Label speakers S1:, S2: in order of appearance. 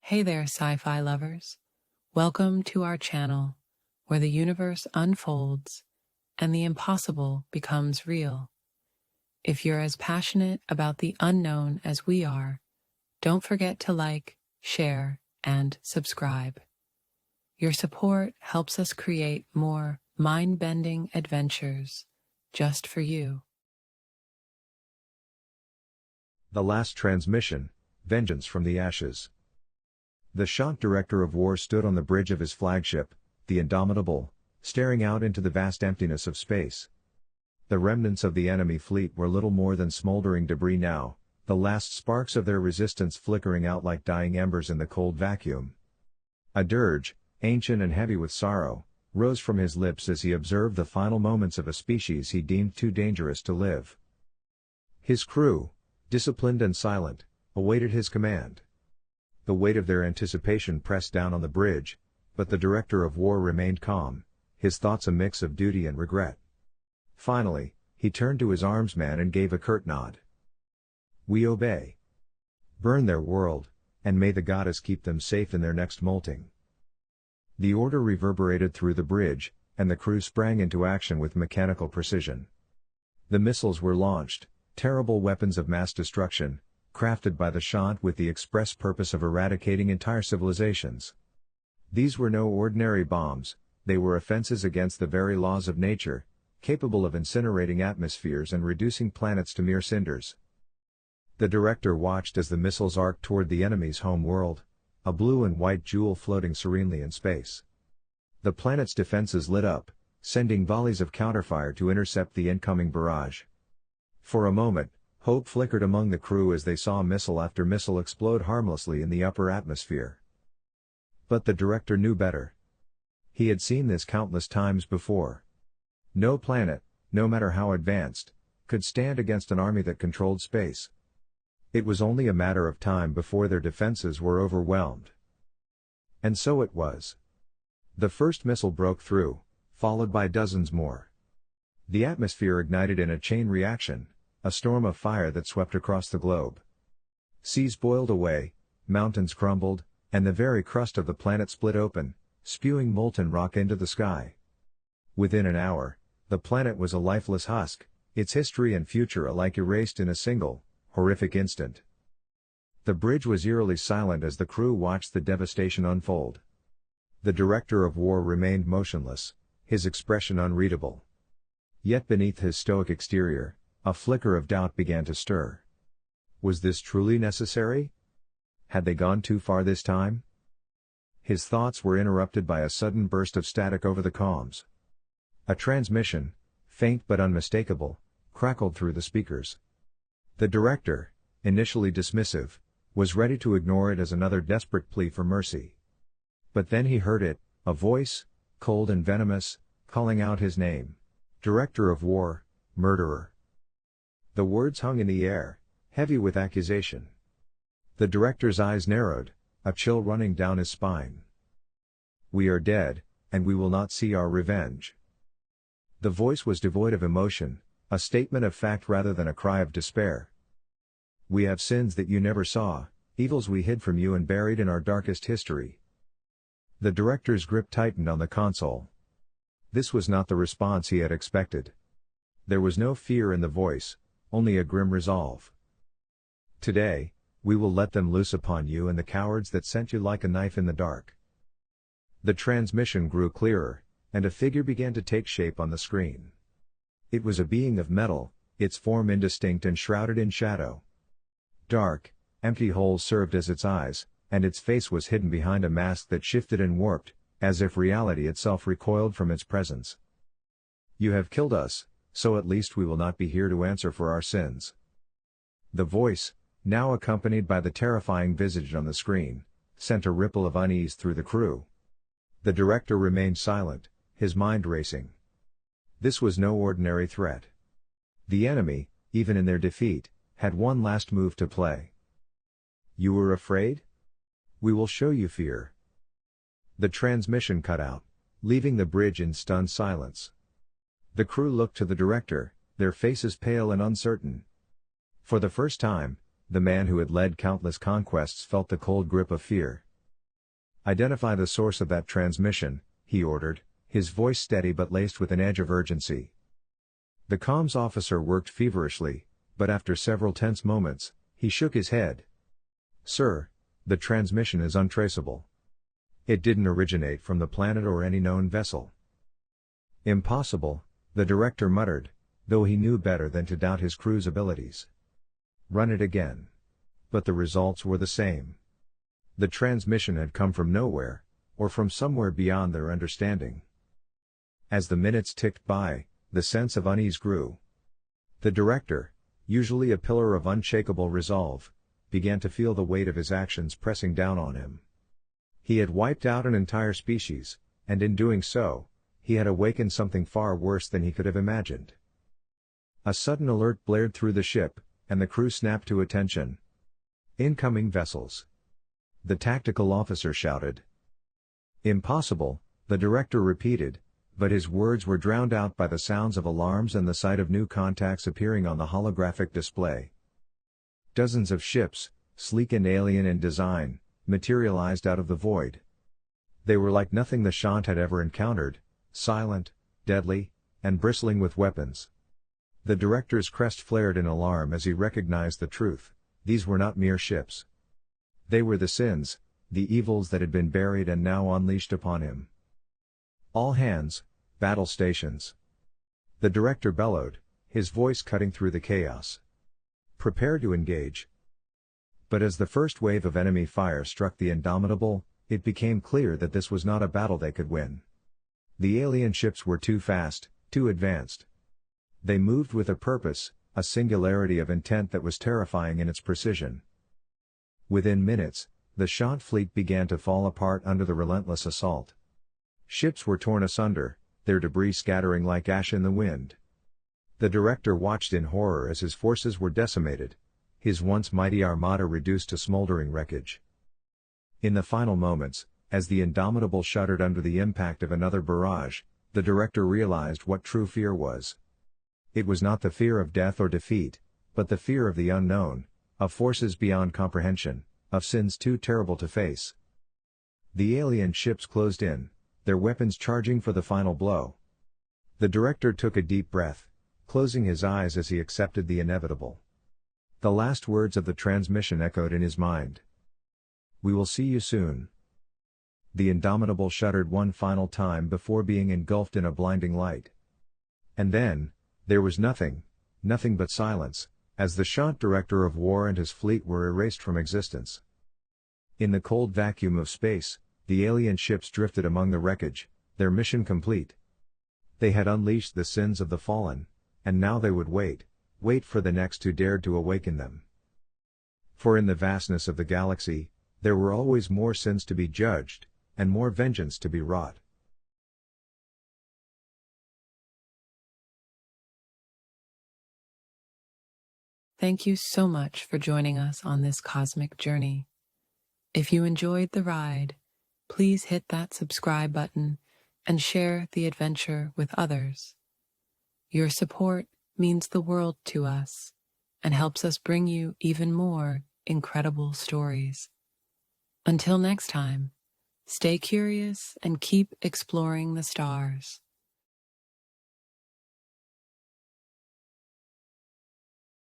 S1: Hey there, sci-fi lovers. Welcome to our channel, where the universe unfolds and the impossible becomes real. If you're as passionate about the unknown as we are, don't forget to like, share, and subscribe. Your support helps us create more mind-bending adventures just for you.
S2: The Last Transmission, Vengeance from the Ashes. The shocked director of war stood on the bridge of his flagship, the Indomitable, staring out into the vast emptiness of space. The remnants of the enemy fleet were little more than smoldering debris now, the last sparks of their resistance flickering out like dying embers in the cold vacuum. A dirge, ancient and heavy with sorrow, rose from his lips as he observed the final moments of a species he deemed too dangerous to live. His crew, disciplined and silent, awaited his command. The weight of their anticipation pressed down on the bridge, but the director of war remained calm, his thoughts a mix of duty and regret. Finally, he turned to his armsman and gave a curt nod. "We obey. Burn their world, and may the goddess keep them safe in their next molting." The order reverberated through the bridge, and the crew sprang into action with mechanical precision. The missiles were launched, terrible weapons of mass destruction, crafted by the Shant with the express purpose of eradicating entire civilizations. These were no ordinary bombs, they were offenses against the very laws of nature, capable of incinerating atmospheres and reducing planets to mere cinders. The director watched as the missiles arced toward the enemy's home world, a blue and white jewel floating serenely in space. The planet's defenses lit up, sending volleys of counterfire to intercept the incoming barrage. For a moment, hope flickered among the crew as they saw missile after missile explode harmlessly in the upper atmosphere. But the director knew better. He had seen this countless times before. No planet, no matter how advanced, could stand against an army that controlled space. It was only a matter of time before their defenses were overwhelmed. And so it was. The first missile broke through, followed by dozens more. The atmosphere ignited in a chain reaction, a storm of fire that swept across the globe. Seas boiled away, mountains crumbled, and the very crust of the planet split open, spewing molten rock into the sky. Within an hour, the planet was a lifeless husk, its history and future alike erased in a single, horrific instant. The bridge was eerily silent as the crew watched the devastation unfold. The director of war remained motionless, his expression unreadable. Yet beneath his stoic exterior, a flicker of doubt began to stir. Was this truly necessary? Had they gone too far this time? His thoughts were interrupted by a sudden burst of static over the comms. A transmission, faint but unmistakable, crackled through the speakers. The director, initially dismissive, was ready to ignore it as another desperate plea for mercy. But then he heard it, a voice, cold and venomous, calling out his name. "Director of war, murderer." The words hung in the air, heavy with accusation. The director's eyes narrowed, a chill running down his spine. "We are dead, and we will not see our revenge." The voice was devoid of emotion, a statement of fact rather than a cry of despair. "We have sins that you never saw, evils we hid from you and buried in our darkest history." The director's grip tightened on the console. This was not the response he had expected. There was no fear in the voice, only a grim resolve. "Today, we will let them loose upon you and the cowards that sent you like a knife in the dark." The transmission grew clearer, and a figure began to take shape on the screen. It was a being of metal, its form indistinct and shrouded in shadow. Dark, empty holes served as its eyes, and its face was hidden behind a mask that shifted and warped, as if reality itself recoiled from its presence. "You have killed us, so at least we will not be here to answer for our sins." The voice, now accompanied by the terrifying visage on the screen, sent a ripple of unease through the crew. The director remained silent, his mind racing. This was no ordinary threat. The enemy, even in their defeat, had one last move to play. "You were afraid? We will show you fear." The transmission cut out, leaving the bridge in stunned silence. The crew looked to the director, their faces pale and uncertain. For the first time, the man who had led countless conquests felt the cold grip of fear. Identify the source of that transmission, he ordered, his voice steady but laced with an edge of urgency. The comms officer worked feverishly, but after several tense moments, he shook his head. Sir, the transmission is untraceable. It didn't originate from the planet or any known vessel. Impossible, the director muttered, though he knew better than to doubt his crew's abilities. Run it again. But the results were the same. The transmission had come from nowhere, or from somewhere beyond their understanding. As the minutes ticked by, the sense of unease grew. The director, usually a pillar of unshakable resolve, began to feel the weight of his actions pressing down on him. He had wiped out an entire species, and in doing so, he had awakened something far worse than he could have imagined. A sudden alert blared through the ship, and the crew snapped to attention. Incoming vessels. The tactical officer shouted. Impossible, the director repeated, but his words were drowned out by the sounds of alarms and the sight of new contacts appearing on the holographic display. Dozens of ships, sleek and alien in design, materialized out of the void. They were like nothing the Shant had ever encountered, silent, deadly, and bristling with weapons. The director's crest flared in alarm as he recognized the truth: these were not mere ships. They were the sins, the evils that had been buried and now unleashed upon him. All hands, battle stations. The director bellowed, his voice cutting through the chaos. Prepare to engage. But as the first wave of enemy fire struck the Indomitable, it became clear that this was not a battle they could win. The alien ships were too fast, too advanced. They moved with a purpose, a singularity of intent that was terrifying in its precision. Within minutes, the Shant fleet began to fall apart under the relentless assault. Ships were torn asunder, their debris scattering like ash in the wind. The director watched in horror as his forces were decimated, his once mighty armada reduced to smoldering wreckage. In the final moments, as the Indomitable shuddered under the impact of another barrage, the director realized what true fear was. It was not the fear of death or defeat, but the fear of the unknown, of forces beyond comprehension, of sins too terrible to face. The alien ships closed in, their weapons charging for the final blow. The director took a deep breath, closing his eyes as he accepted the inevitable. The last words of the transmission echoed in his mind. "We will see you soon." The Indomitable shuddered one final time before being engulfed in a blinding light. And then, there was nothing but silence, as the Shant director of war and his fleet were erased from existence. In the cold vacuum of space, the alien ships drifted among the wreckage, their mission complete. They had unleashed the sins of the fallen, and now they would wait for the next who dared to awaken them. For in the vastness of the galaxy, there were always more sins to be judged, and more vengeance to be wrought.
S1: Thank you so much for joining us on this cosmic journey. If you enjoyed the ride, please hit that subscribe button and share the adventure with others. Your support means the world to us and helps us bring you even more incredible stories. Until next time, stay curious and keep exploring the stars.